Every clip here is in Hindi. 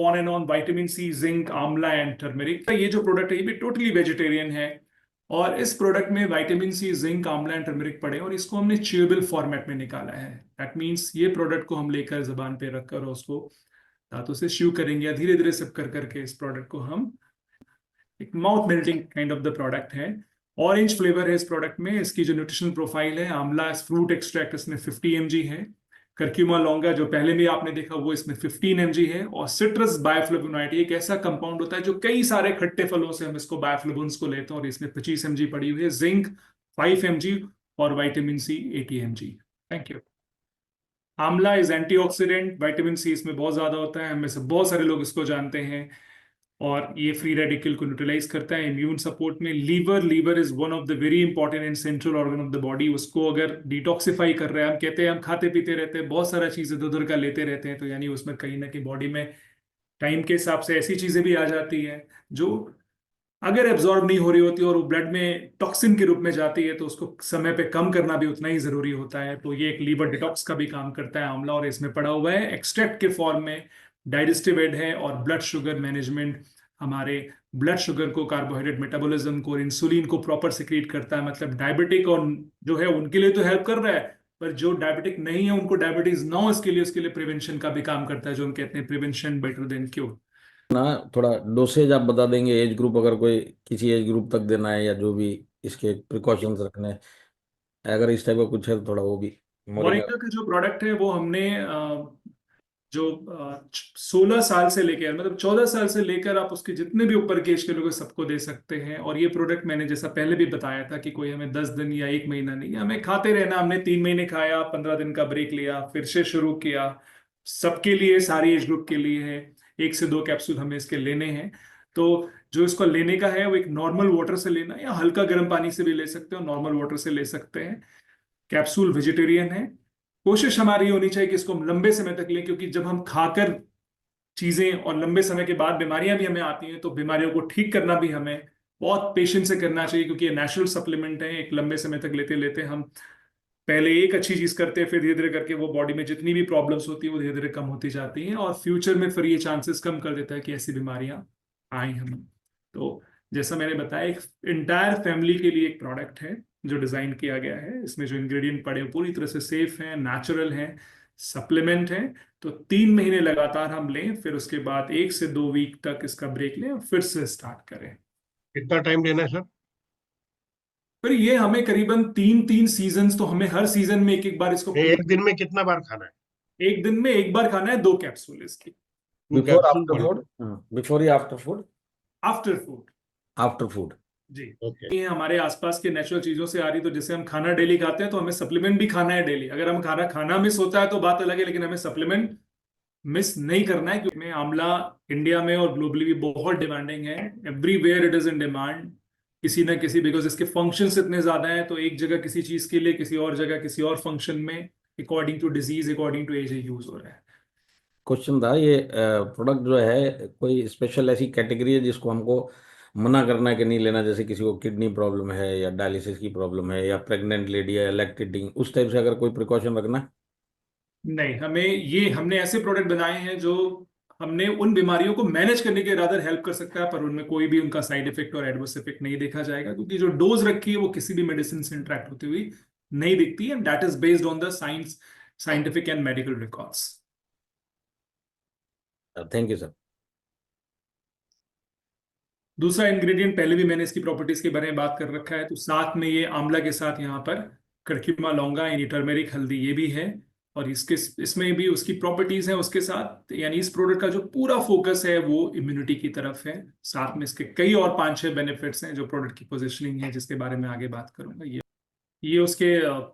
On and on vitamin C, zinc, amla and turmeric. ये जो प्रोडक्ट है ये भी टोटली वेजिटेरियन है और इस प्रोडक्ट में vitamin C, zinc, amla and turmeric पड़े और इसको हमने च्यूएबल फॉर्मेट में निकाला है। दैट मीन्स ये प्रोडक्ट को हम लेकर जबान पे रखकर और उसको दांतों से च्यू करेंगे या धीरे धीरे सिप कर करके इस प्रोडक्ट को हम एक mouth melting kind of the product है। ऑरेंज फ्लेवर है इस प्रोडक्ट में। इसकी जो न्यूट्रिशनल प्रोफाइल है, आंवला फ्रूट एक्सट्रैक्ट इसमें 50 mg है। करक्यूमा लॉन्गा जो पहले भी आपने देखा वो इसमें 15 mg है। और सिट्रस बायोफ्लेवोनोइड एक ऐसा कंपाउंड होता है जो कई सारे खट्टे फलों से हम इसको बायोफ्लेवोन्स को लेते हैं और इसमें 25 mg पड़ी हुई है। जिंक 5 mg और vitamin C 80 mg। Thank you. Amla is antioxidant, vitamin C इसमें बहुत ज्यादा होता है, हमें से बहुत सारे लोग इसको जानते हैं। और ये फ्री रेडिकल को न्यूट्रलाइज करता है। इम्यून सपोर्ट में liver is one of the very important and central organ of the body. उसको अगर डिटॉक्सिफाई कर रहे हैं, हम कहते हैं हम खाते पीते रहते हैं, बहुत सारा चीज इधर उधर का लेते रहते हैं, तो यानी उसमें कहीं ना कहीं बॉडी में टाइम के हिसाब से ऐसी चीजें भी आ जाती है जो अगर एब्जॉर्ब नहीं हो रही होती और वो ब्लड में टॉक्सिन के रूप में जाती है तो उसको समय पे कम करना भी उतना ही जरूरी होता है। तो ये एक लीवर डिटॉक्स का भी काम करता है आंवला और इसमें पड़ा हुआ है एक्सट्रैक्ट के फॉर्म में। डाइजेस्टिव एड है और ब्लड शुगर मैनेजमेंट, हमारे ब्लड शुगर को, कार्बोहाइड्रेट मेटाबॉलिज्म को, इंसुलिन को प्रॉपर सिक्रीट करता है। मतलब डायबिटिक और जो है उनके लिए तो हेल्प कर रहा है, पर जो डायबिटिक नहीं है उनको डायबिटीज ना हो इसके लिए उसके लिए प्रिवेंशन का भी काम करता है, जो हम कहते हैं प्रिवेंशन बेटर देन क्योर। ना थोड़ा डोसेज आप बता देंगे, एज ग्रुप अगर कोई किसी एज ग्रुप तक देना है या जो भी इसके प्रिकॉशंस रखने हैं, अगर इस टाइप का कुछ है तो थोड़ा वो भी। मोरिंगा। मोरिंगा का जो प्रोडक्ट है वो हमने जो 16 साल से लेकर मतलब 14 साल से लेकर आप उसके जितने भी ऊपर के एज के लोग सबको दे सकते हैं। और ये प्रोडक्ट मैंने जैसा पहले भी बताया था कि कोई हमें 10 दिन या 1 महीना नहीं, हमें खाते रहना। हमने 3 महीने खाया, 15 दिन का ब्रेक लिया, फिर से शुरू किया। सबके लिए, सारी एज ग्रुप के लिए है। 1 से 2 कैप्सूल हमें इसके लेने हैं। तो जो इसको लेने का है वो एक नॉर्मल वाटर से लेना है या हल्का गर्म पानी से भी ले सकते हो, नॉर्मल वाटर से ले सकते हैं। कैप्सूल वेजिटेरियन है। कोशिश हमारी होनी चाहिए कि इसको हम लंबे समय तक लें, क्योंकि जब हम खाकर चीजें और लंबे समय के बाद बीमारियां भी हमें आती हैं तो बीमारियों को ठीक करना भी हमें बहुत पेशेंस से करना चाहिए, क्योंकि ये नेचुरल सप्लीमेंट है। एक लंबे समय तक लेते लेते हम पहले एक अच्छी चीज करते हैं, फिर धीरे धीरे करके वो बॉडी में जितनी भी प्रॉब्लम्स होती है वो धीरे धीरे कम होती जाती हैं और फ्यूचर में फिर ये चांसेस कम कर देता है कि ऐसी बीमारियां आए हमें। तो जैसा मैंने बताया, एक इंटायर फैमिली के लिए एक प्रोडक्ट है जो डिजाइन किया गया है। इसमें जो इंग्रेडिएंट पड़े हैं पूरी तरह से सेफ हैं, नेचुरल हैं, सप्लीमेंट हैं। तो 3 महीने लगातार हम लें, फिर उसके बाद 1 से 2 वीक तक इसका ब्रेक लें और फिर से स्टार्ट करें। कितना टाइम लेना है सर? फिर ये हमें करीबन 3-3 सीजन, तो हमें हर सीजन में एक एक बार इसको एक दिन में कितना बार खाना है? एक दिन में एक बार खाना है, 2 कैप्सूल इसकी। बिफोर आफ्टर फूड, बिफोर या after food? After food. After food. जी। ओके। ये हमारे आसपास के नेचुरल चीजों से आ रही, तो जैसे हम खाना डेली खाते हैं तो हमें सप्लीमेंट भी खाना है डेली। अगर हम खाना खाना मिस होता है तो बात अलग है, लेकिन हमें सप्लीमेंट मिस नहीं करना है, क्योंकि आंवला इंडिया में और ग्लोबली भी बहुत डिमांडिंग है। Everywhere it is in demand, किसी ना किसी, बिकॉज इसके फंक्शंस इतने ज्यादा हैं। तो एक जगह किसी चीज के लिए, किसी और जगह किसी और फंक्शन में, according to disease, according to age use हो रहा है। क्वेश्चन था, ये प्रोडक्ट जो है कोई स्पेशल ऐसी कैटेगरी है जिसको हमको मना करना है कि नहीं लेना, जैसे किसी को किडनी प्रॉब्लम है या डायलिसिस की प्रॉब्लम है या प्रेग्नेंट लेडी है, लैक्टेटिंग, उस टाइप से अगर कोई प्रिकॉशन रखना है? नहीं, हमने ऐसे प्रोडक्ट बनाए हैं जो हमने उन बीमारियों को मैनेज करने के रादर हेल्प कर सकता है, पर उनमें कोई भी उनका साइड इफेक्ट और एडवर्स इफेक्ट नहीं देखा जाएगा, क्योंकि जो डोज रखी है वो किसी भी मेडिसिन से इंटरेक्ट होती हुई नहीं दिखती, and that is based on the science, scientific and medical records. Thank you sir. दूसरा इंग्रेडिएंट, पहले भी मैंने इसकी प्रॉपर्टीज के बारे में बात कर रखा है, तो साथ में ये आंवला के साथ यहाँ पर करक्यूमा लौंगा यानी टर्मेरिक हल्दी ये भी है। और इसमें भी उसकी प्रॉपर्टीज हैं उसके साथ, यानी इस प्रोडक्ट का जो पूरा फोकस है वो इम्यूनिटी की तरफ है। साथ में इसके कई और 5-6 बेनिफिट्स हैं जो प्रोडक्ट की पोजिशनिंग है, जिसके बारे में आगे बात करूंगा। ये उसके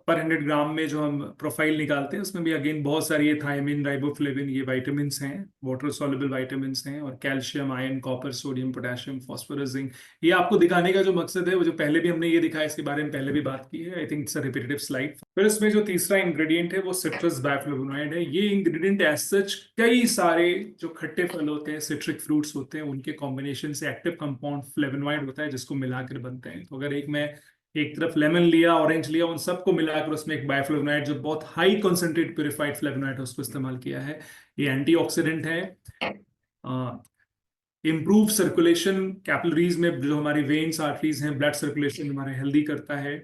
पर 100 ग्राम में जो हम प्रोफाइल निकालते हैं उसमें भी अगेन बहुत सारी, ये थायमिन, राइबोफ्लेविन, ये विटामिन हैं, वाटर सॉल्युबल विटामिन हैं, और calcium, iron, copper, sodium, potassium, phosphorus, zinc. ये आपको दिखाने का जो मकसद है वो जो पहले भी हमने ये दिखाया, इसके बारे में पहले भी बात की है। I think it's a repetitive slide. फिर इसमें जो तीसरा इंग्रेडिएंट है वो सिट्रस बायोफ्लेवोनॉइड है। ये इंग्रेडिएंट एज सच कई सारे जो खट्टे फल होते हैं, सिट्रिक फ्रूट्स होते हैं, उनके कॉम्बिनेशन से एक्टिव कंपाउंड फ्लेवोनॉइड होता है जिसको मिलाकर बनते हैं। तो अगर एक तरफ लेमन लिया, ऑरेंज लिया, उन सबको मिलाकर उसमें एक बायोफ्लेवोनॉइड जो बहुत हाई कॉन्सेंट्रेट प्यूरिफाइड फ्लेवोनॉइड है उसको इस्तेमाल किया है। ये एंटीऑक्सीडेंट है, इम्प्रूव सर्कुलेशन कैपिलरीज में, जो हमारी वेन्स आर्टरीज हैं, ब्लड सर्कुलेशन हमारे हेल्दी करता है।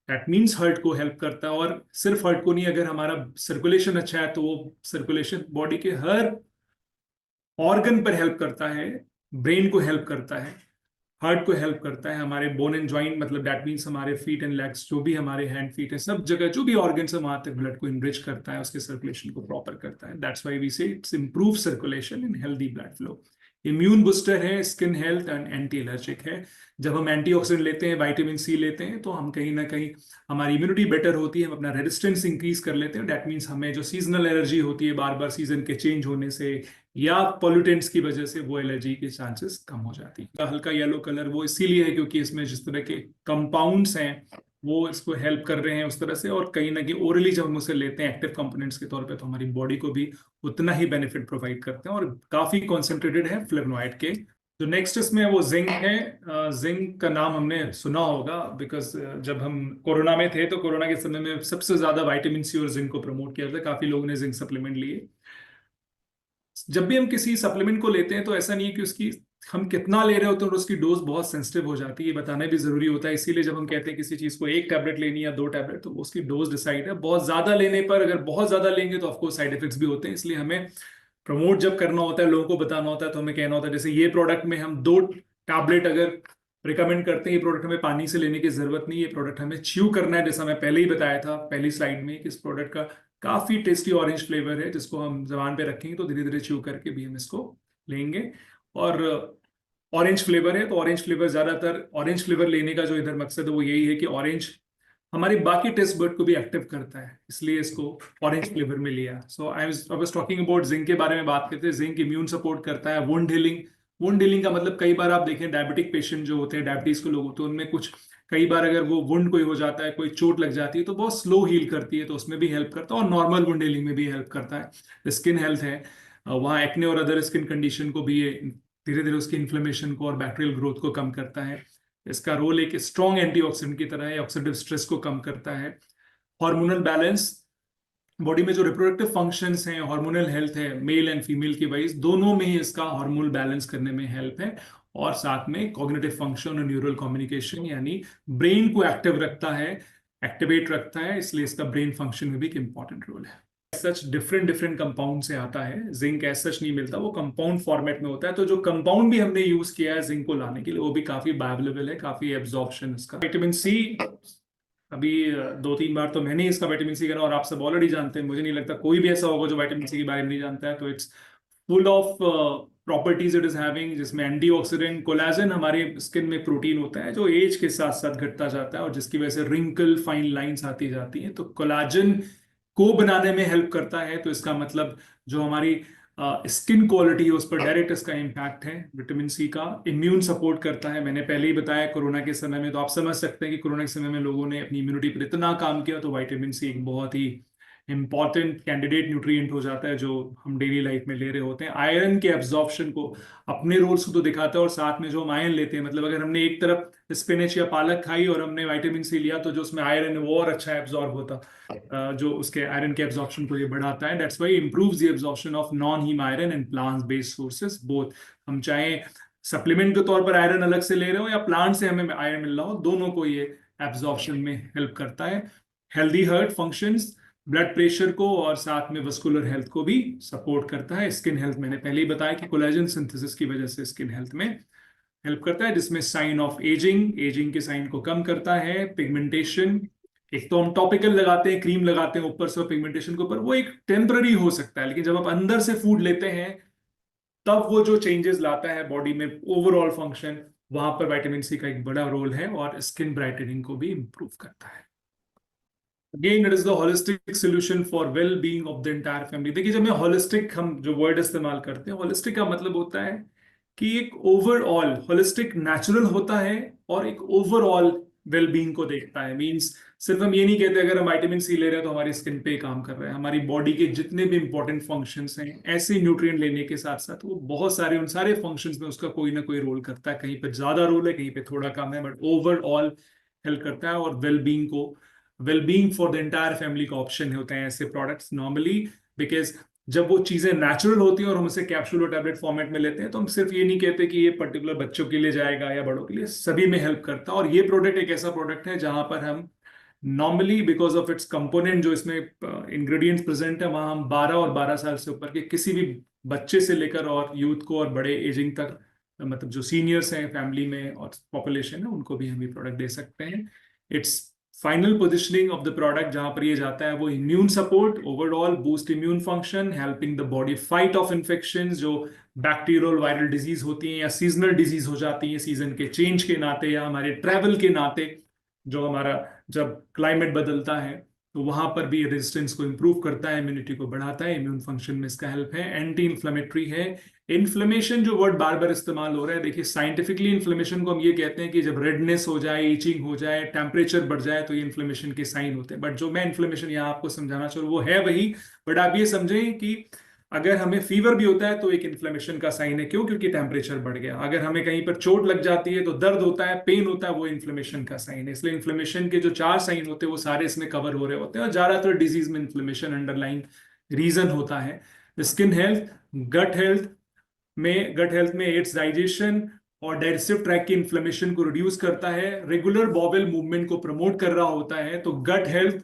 दैट मीन्स हार्ट को हेल्प करता है, और सिर्फ हार्ट को नहीं, अगर हमारा सर्कुलेशन अच्छा है तो वो सर्कुलेशन बॉडी के हर ऑर्गन पर हेल्प करता है। ब्रेन को हेल्प करता है, हार्ट को हेल्प करता है, हमारे बोन एंड जॉइंट, मतलब दैट मीन्स हमारे फीट एंड लेग्स, जो भी हमारे हैंड फीट है, सब जगह जो भी ऑर्गन है वहां तक ब्लड को इनरिच करता है, उसके सर्कुलेशन को प्रॉपर करता है। That's why we say it's improve circulation in healthy blood flow. Immune booster है, skin health and anti allergic है। जब हम एंटीऑक्सीडेंट लेते हैं, विटामिन सी लेते हैं, तो हम कहीं ना कहीं हमारी इम्यूनिटी बेटर होती है, हम अपना रेजिस्टेंस इंक्रीज कर लेते हैं। दैट मीन्स हमें जो सीजनल एलर्जी होती है बार बार सीजन के चेंज होने से या पॉल्यूटेंट्स की वजह से, वो एलर्जी के चांसेस कम हो जाती है। हल्का येलो कलर वो इसीलिए है क्योंकि इसमें जिस तरह के कंपाउंड्स हैं वो इसको हेल्प कर रहे हैं उस तरह से, और कहीं ना कहीं ओरली जब हम उसे लेते हैं एक्टिव कंपोनेंट्स के तौर पे, तो हमारी बॉडी को भी उतना ही बेनिफिट प्रोवाइड करते हैं, और काफी कॉन्सेंट्रेटेड है फ्लेवोनॉइड के। जो नेक्स्ट इसमें वो जिंक है। जिंक का नाम हमने सुना होगा, बिकॉज जब हम कोरोना में थे तो कोरोना के समय में सबसे ज्यादा विटामिन सी और जिंक को प्रमोट किया था, काफी लोगों ने जिंक सप्लीमेंट लिए। जब भी हम किसी सप्लीमेंट को लेते हैं तो ऐसा नहीं है कि उसकी हम कितना ले रहे होते हैं और उसकी डोज बहुत सेंसिटिव हो जाती है, ये बताना भी जरूरी होता है। इसीलिए जब हम कहते हैं किसी चीज को 1 टैबलेट लेनी या 2 टैबलेट, तो उसकी डोज डिसाइड है। बहुत ज्यादा लेने पर, अगर बहुत ज्यादा लेंगे तो ऑफकोर्स साइड इफेक्ट्स भी होते हैं, इसलिए हमें प्रमोट जब करना होता है, लोगों को बताना होता है, तो हमें कहना होता है जैसे ये प्रोडक्ट में हम 2 टैबलेट अगर रिकमेंड करते हैं, ये प्रोडक्ट हमें पानी से लेने की जरूरत नहीं, ये प्रोडक्ट हमें च्यू करना है। जैसा मैं पहले ही बताया था पहली स्लाइड में कि इस प्रोडक्ट का काफी टेस्टी ऑरेंज फ्लेवर है, जिसको हम जबान पे रखेंगे तो धीरे धीरे च्यू करके भी हम इसको लेंगे। और ऑरेंज फ्लेवर है तो ऑरेंज फ्लेवर, ज्यादातर ऑरेंज फ्लेवर लेने का जो इधर मकसद है वो यही है कि ऑरेंज हमारी बाकी टेस्ट बर्ड को भी एक्टिव करता है, इसलिए इसको ऑरेंज फ्लेवर में लिया। So I was talking about zinc के बारे में बात करते हैं। जिंक इम्यून सपोर्ट करता है, वुंड हीलिंग। वुंड हीलिंग का मतलब कई बार आप देखें डायबिटिक पेशेंट जो होते हैं, डायबिटीज के लोग होते हैं, उनमें कुछ कई बार अगर वो वुंड कोई हो जाता है, कोई चोट लग जाती है, तो बहुत स्लो हील करती है, तो उसमें भी हेल्प करता है, और नॉर्मल वुंड हीलिंग में भी हेल्प करता है। स्किन हेल्थ है, वहाँ एक्ने और अदर स्किन कंडीशन को भी धीरे धीरे उसकी इन्फ्लेमेशन को और बैक्टीरियल ग्रोथ को कम करता है। इसका रोल एक स्ट्रॉन्ग एंटीऑक्सीडेंट की तरह है, ऑक्सीडेटिव स्ट्रेस को कम करता है। हार्मोनल बैलेंस, बॉडी में जो रिप्रोडक्टिव फंक्शंस हैं, हार्मोनल हेल्थ है, मेल एंड फीमेल की वाइज दोनों में ही इसका हार्मोनल बैलेंस करने में हेल्प है। और साथ में कॉग्निटिव फंक्शन और न्यूरल कम्युनिकेशन, यानी ब्रेन को एक्टिव रखता है, एक्टिवेट रखता है, इसलिए इसका ब्रेन फंक्शन में भी एक इंपॉर्टेंट रोल है। सच डिफरेंट कंपाउंड से आता है, जिंक एज सच नहीं मिलता, वो कंपाउंड फॉर्मेट में होता है। तो जो कंपाउंड भी हमने यूज किया है जिंक को लाने के लिए, वो भी काफी बायोअवेलेबल है, काफी एब्जॉर्प्शन इसका। विटामिन सी, अभी 2-3 बार तो मैंने इसका विटामिन सी करना, और आप सब ऑलरेडी जानते हैं, मुझे नहीं लगता कोई भी ऐसा होगा जो विटामिन सी के बारे में नहीं जानता है। तो it's full of properties it is having, जिसमें एंटीऑक्सीडेंट, कोलेजन हमारे स्किन में प्रोटीन होता है जो एज के साथ साथ घटता जाता है, और जिसकी वजह से रिंकल, फाइन लाइंस आती जाती हैं। तो कोलेजन को बनाने में हेल्प करता है, तो इसका मतलब जो हमारी स्किन क्वालिटी है उस पर डायरेक्ट इसका इम्पैक्ट है विटामिन सी का। इम्यून सपोर्ट करता है, मैंने पहले ही बताया कोरोना के समय में, तो आप समझ सकते हैं कि कोरोना के समय में लोगों ने अपनी इम्यूनिटी पर इतना काम किया, तो विटामिन सी एक बहुत ही इंपॉर्टेंट कैंडिडेट न्यूट्रिएंट हो जाता है जो हम डेली लाइफ में ले रहे होते हैं। आयरन के एब्जॉर्प्शन को, अपने रोल्स को तो दिखाता है, और साथ में जो हम आयरन लेते हैं, मतलब अगर हमने एक तरफ स्पिनच या पालक खाई और हमने विटामिन सी लिया, तो जो उसमें आयरन है वो और अच्छा एब्जॉर्ब होता, जो उसके आयरन के एब्जॉर्प्शन को ये बढ़ाता है। That's why improves the absorption of non heme iron and plant based sources both. हम चाहे सप्लीमेंट के तौर पर आयरन अलग से ले रहे हो या प्लांट से हमें आयरन मिल रहा हो, दोनों को ये एब्जॉर्प्शन में हेल्प करता है। Healthy heart functions, blood pressure को और साथ में वस्कुलर हेल्थ को भी सपोर्ट करता है। स्किन हेल्थ, मैंने पहले ही बताया कि कोलेजन सिंथेसिस की वजह से स्किन हेल्थ में हेल्प करता है, जिसमें साइन ऑफ एजिंग के साइन को कम करता है। पिगमेंटेशन, एक तो हम टॉपिकल लगाते हैं, क्रीम लगाते हैं ऊपर से पिगमेंटेशन के ऊपर, वो एक टेम्पररी हो सकता है, लेकिन जब आप अंदर से फूड लेते हैं तब वो जो चेंजेस लाता है बॉडी में ओवरऑल फंक्शन, वहां पर विटामिन सी का एक बड़ा रोल है, और स्किन ब्राइटनिंग को भी इंप्रूव करता है। Again, it is the holistic solution for well-being of the entire family. देखिए, जब मैं holistic, हम जो वर्ड इस्तेमाल करते हैं, holistic का मतलब होता है कि एक ओवरऑल, होलिस्टिक नेचुरल होता है और एक ओवरऑल वेलबींग को देखता है। मींस सिर्फ हम ये नहीं कहते अगर हम विटामिन सी ले रहे हैं तो हमारी स्किन पे काम कर रहा है, हमारी बॉडी के जितने भी इंपॉर्टेंट फंक्शंस हैं, ऐसे न्यूट्रिएंट लेने के साथ साथ वो बहुत सारे, उन सारे फंक्शंस में उसका कोई ना कोई रोल करता है। कहीं पे ज्यादा रोल है, कहीं पे थोड़ा कम है, बट ओवरऑल हेल्प करता है। और wellbeing for the entire family का ऑप्शन होते हैं ऐसे प्रोडक्ट्स नॉर्मली, बिकॉज जब वो चीजें नेचुरल होती हैं और हम उसे कैप्सूल और टैबलेट फॉर्मेट में लेते हैं तो हम सिर्फ ये नहीं कहते कि ये पर्टिकुलर बच्चों के लिए जाएगा या बड़ों के लिए, सभी में हेल्प करता है। और ये प्रोडक्ट एक ऐसा प्रोडक्ट है जहां पर हम normally because of its component जो इसमें इंग्रेडिएंट्स प्रेजेंट है, वहां हम 12 और 12 साल से ऊपर के किसी भी बच्चे से लेकर और यूथ को और बड़े एजिंग तक, मतलब जो सीनियर्स हैं फैमिली में और पॉपुलेशन है, उनको भी हम ये प्रोडक्ट दे सकते हैं। It's final positioning of the product जहां पर ये जाता है वो immune support, overall boost immune function, helping the body fight of infection जो बैक्टीरियल वायरल डिजीज होती हैं या सीजनल डिजीज हो जाती हैं सीजन के चेंज के नाते या हमारे ट्रैवल के नाते, जो हमारा जब क्लाइमेट बदलता है तो वहां पर भी रेजिस्टेंस को इंप्रूव करता है, इम्यूनिटी को बढ़ाता है, इम्यून फंक्शन में इसका हेल्प है, एंटी इन्फ्लेमेटरी है। इन्फ्लेमेशन जो वर्ड बार बार इस्तेमाल हो रहा है, देखिए साइंटिफिकली इन्फ्लेमेशन को हम ये कहते हैं कि जब रेडनेस हो जाए, ईचिंग हो जाए, टेम्परेचर बढ़ जाए तो ये इन्फ्लेमेशन के साइन होते हैं। बट जो मैं इन्फ्लेमेशन यहाँ आपको समझाना चाह रहा हूँ वो है वही, बट आप ये समझें कि अगर हमें फीवर भी होता है तो एक इन्फ्लेमेशन का साइन है। क्यों? क्योंकि टेम्परेचर बढ़ गया। अगर हमें कहीं पर चोट लग जाती है तो दर्द होता है, पेन होता है, वो इन्फ्लेमेशन का साइन है। इसलिए इन्फ्लेमेशन के जो 4 साइन होते हैं वो सारे इसमें कवर हो रहे होते हैं और ज्यादातर डिजीज में इन्फ्लेमेशन अंडरलाइन रीजन होता है। स्किन हेल्थ, गट हेल्थ में एड्स डाइजेशन और डाइजेस्टिव ट्रैक्ट की इन्फ्लेमेशन को रिड्यूस करता है, रेगुलर बॉवेल मूवमेंट को प्रमोट कर रहा होता है। तो गट हेल्थ,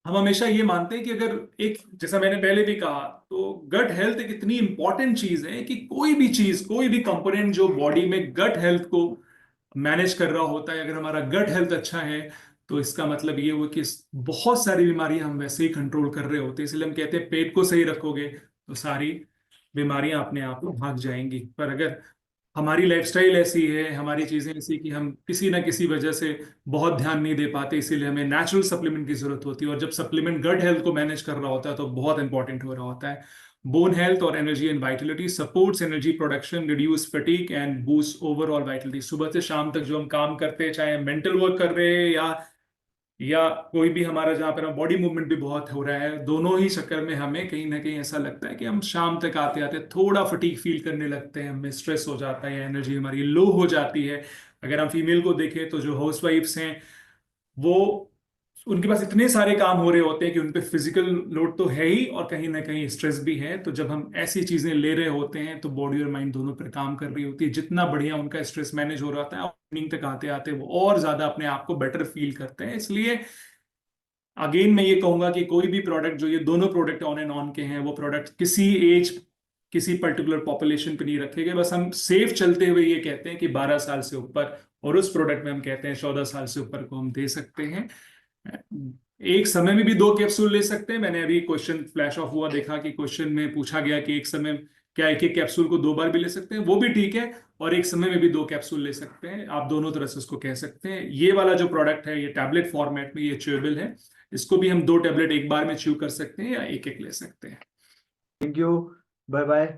हम हमेशा ये मानते हैं कि अगर एक, जैसा मैंने पहले भी कहा, तो गट हेल्थ एक इतनी इंपॉर्टेंट चीज है कि कोई भी चीज, कोई भी कंपोनेंट जो बॉडी में गट हेल्थ को मैनेज कर रहा होता है, अगर हमारा गट हेल्थ अच्छा है तो इसका मतलब ये हुआ कि बहुत सारी बीमारियां हम वैसे ही कंट्रोल कर रहे होते हैं। इसलिए हम कहते हैं पेट को सही रखोगे तो सारी बीमारियां अपने आप भाग जाएंगी। पर अगर हमारी लाइफस्टाइल ऐसी है, हमारी चीजें ऐसी कि हम किसी ना किसी वजह से बहुत ध्यान नहीं दे पाते, इसीलिए हमें नेचुरल सप्लीमेंट की जरूरत होती है। और जब सप्लीमेंट गट हेल्थ को मैनेज कर रहा होता है तो बहुत इंपॉर्टेंट हो रहा होता है। बोन हेल्थ और energy and Vitality, supports energy production, reduce fatigue and boost overall Vitality. सुबह से शाम तक जो हम काम करते हैं, चाहे हम मेंटल वर्क कर रहे हैं या कोई भी हमारा जहाँ पर बॉडी मूवमेंट भी बहुत हो रहा है, दोनों ही चक्कर में हमें कहीं ना कहीं ऐसा लगता है कि हम शाम तक आते आते थोड़ा फटीग फील करने लगते हैं, हमें स्ट्रेस हो जाता है, एनर्जी हमारी लो हो जाती है। अगर हम फीमेल को देखें तो जो हाउस वाइफ्स हैं वो, उनके पास इतने सारे काम हो रहे होते हैं कि उन पे फिजिकल लोड तो है ही और कहीं ना कहीं स्ट्रेस भी है। तो जब हम ऐसी चीजें ले रहे होते हैं तो बॉडी और माइंड दोनों पर काम कर रही होती है। जितना बढ़िया उनका स्ट्रेस मैनेज हो रहा है, इवनिंग तक आते आते वो और ज्यादा अपने आप को बेटर फील करते हैं। इसलिए अगेन मैं ये कहूंगा कि कोई भी प्रोडक्ट, जो ये दोनों प्रोडक्ट ऑन एंड ऑन के हैं, वो प्रोडक्ट किसी एज, किसी पर्टिकुलर पॉपुलेशन पे नहीं रखे गए। बस हम सेफ चलते हुए ये कहते हैं कि 12 साल से ऊपर, और उस प्रोडक्ट में हम कहते हैं 14 साल से ऊपर को हम दे सकते हैं। एक समय में भी 2 कैप्सूल ले सकते हैं। मैंने अभी क्वेश्चन फ्लैश ऑफ हुआ, देखा कि क्वेश्चन में पूछा गया कि एक समय क्या एक एक कैप्सूल को 2 बार भी ले सकते हैं, वो भी ठीक है। और एक समय में भी 2 कैप्सूल ले सकते हैं, आप दोनों तरह से उसको कह सकते हैं। ये वाला जो प्रोडक्ट है ये टैबलेट फॉर्मेट में, ये च्यूएबल है, इसको भी हम 2 टैबलेट एक बार में च्यू कर सकते हैं या एक एक ले सकते हैं। Thank you, bye bye.